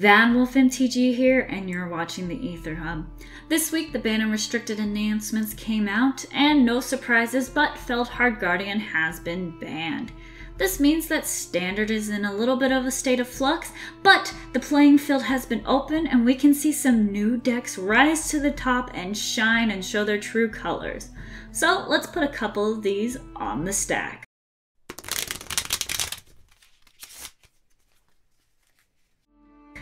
BadWolfMTG here, and you're watching the Aether Hub. This week, the ban and restricted announcements came out, and no surprises, but Felidar Guardian has been banned. This means that Standard is in a little bit of a state of flux, but the playing field has been open, and we can see some new decks rise to the top and shine and show their true colors. So let's put a couple of these on the stack.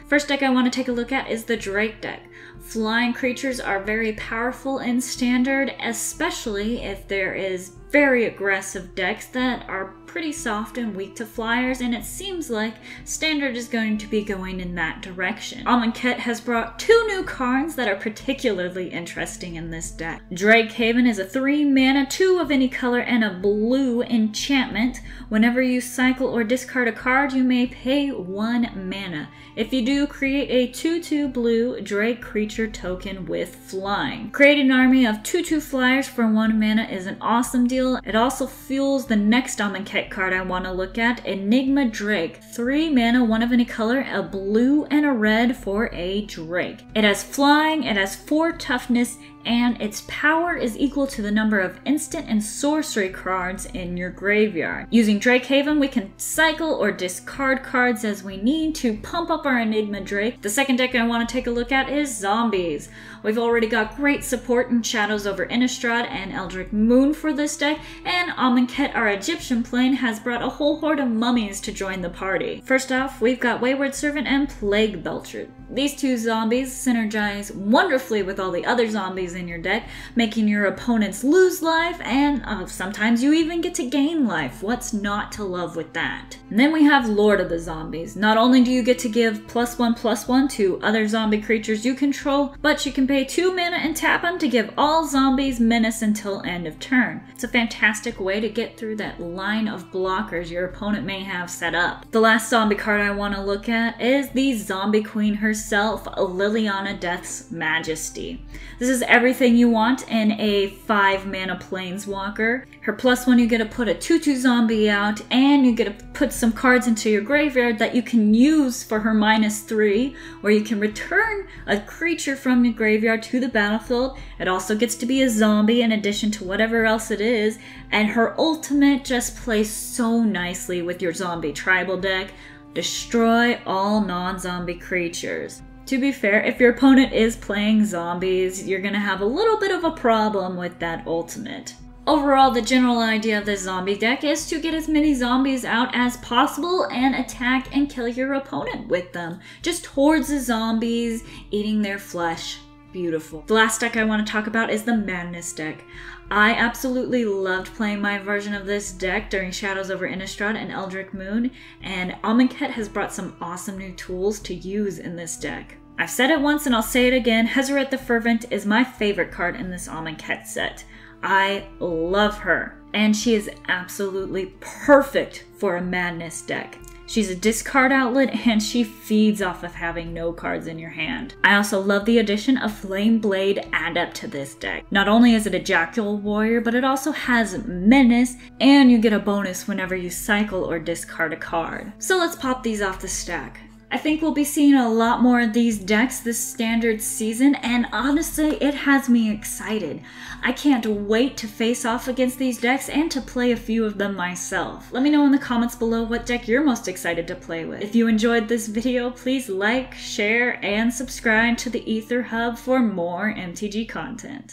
First deck I want to take a look at is the Drake deck. Flying creatures are very powerful in Standard, especially if there is very aggressive decks that are pretty soft and weak to flyers, and it seems like Standard is going to be going in that direction. Amonkhet has brought two new cards that are particularly interesting in this deck. Drake Haven is a 3-mana, 2 of any color, and a blue enchantment. Whenever you cycle or discard a card, you may pay 1 mana. If you do, create a 2/2 blue Drake creature token with flying. Creating an army of 2/2 flyers for 1 mana is an awesome deal. It also fuels the next Amonkhet card I want to look at, Enigma Drake. 3 mana, 1 of any color, a blue and a red for a Drake. It has flying, it has 4 toughness, and its power is equal to the number of instant and sorcery cards in your graveyard. Using Drake Haven, we can cycle or discard cards as we need to pump up our Enigma Drake. The second deck I want to take a look at is Zombies. We've already got great support in Shadows over Innistrad and Eldritch Moon for this deck, and Amonkhet, our Egyptian plane, has brought a whole horde of mummies to join the party. First off, we've got Wayward Servant and Plague Belcher. These two zombies synergize wonderfully with all the other zombies in your deck, making your opponents lose life, and sometimes you even get to gain life. What's not to love with that? And then we have Lord of the Zombies. Not only do you get to give +1/+1 to other zombie creatures you control, but you can pay 2 mana and tap them to give all zombies menace until end of turn. It's a fantastic way to get through that line of blockers your opponent may have set up. The last zombie card I want to look at is the Zombie Queen herself, Liliana Death's Majesty. This is everything you want in a 5-mana planeswalker. Her +1, you get to put a 2/2 zombie out, and you get to put some cards into your graveyard that you can use for her -3, where you can return a creature from your graveyard to the battlefield. It also gets to be a zombie in addition to whatever else it is, and her ultimate just plays so nicely with your zombie tribal deck. Destroy all non-zombie creatures. To be fair, if your opponent is playing zombies, you're going to have a little bit of a problem with that ultimate. Overall, the general idea of this zombie deck is to get as many zombies out as possible and attack and kill your opponent with them. Just hordes of zombies eating their flesh. Beautiful. The last deck I want to talk about is the Madness deck. I absolutely loved playing my version of this deck during Shadows over Innistrad and Eldritch Moon, and Amonkhet has brought some awesome new tools to use in this deck. I've said it once and I'll say it again, Hezeret the Fervent is my favorite card in this Amonkhet set. I love her, and she is absolutely perfect for a Madness deck. She's a discard outlet, and she feeds off of having no cards in your hand. I also love the addition of Flameblade Adept to this deck. Not only is it a Jackal Warrior, but it also has Menace, and you get a bonus whenever you cycle or discard a card. So let's pop these off the stack. I think we'll be seeing a lot more of these decks this Standard season, and honestly, it has me excited. I can't wait to face off against these decks and to play a few of them myself. Let me know in the comments below what deck you're most excited to play with. If you enjoyed this video, please like, share, and subscribe to the Aether Hub for more MTG content.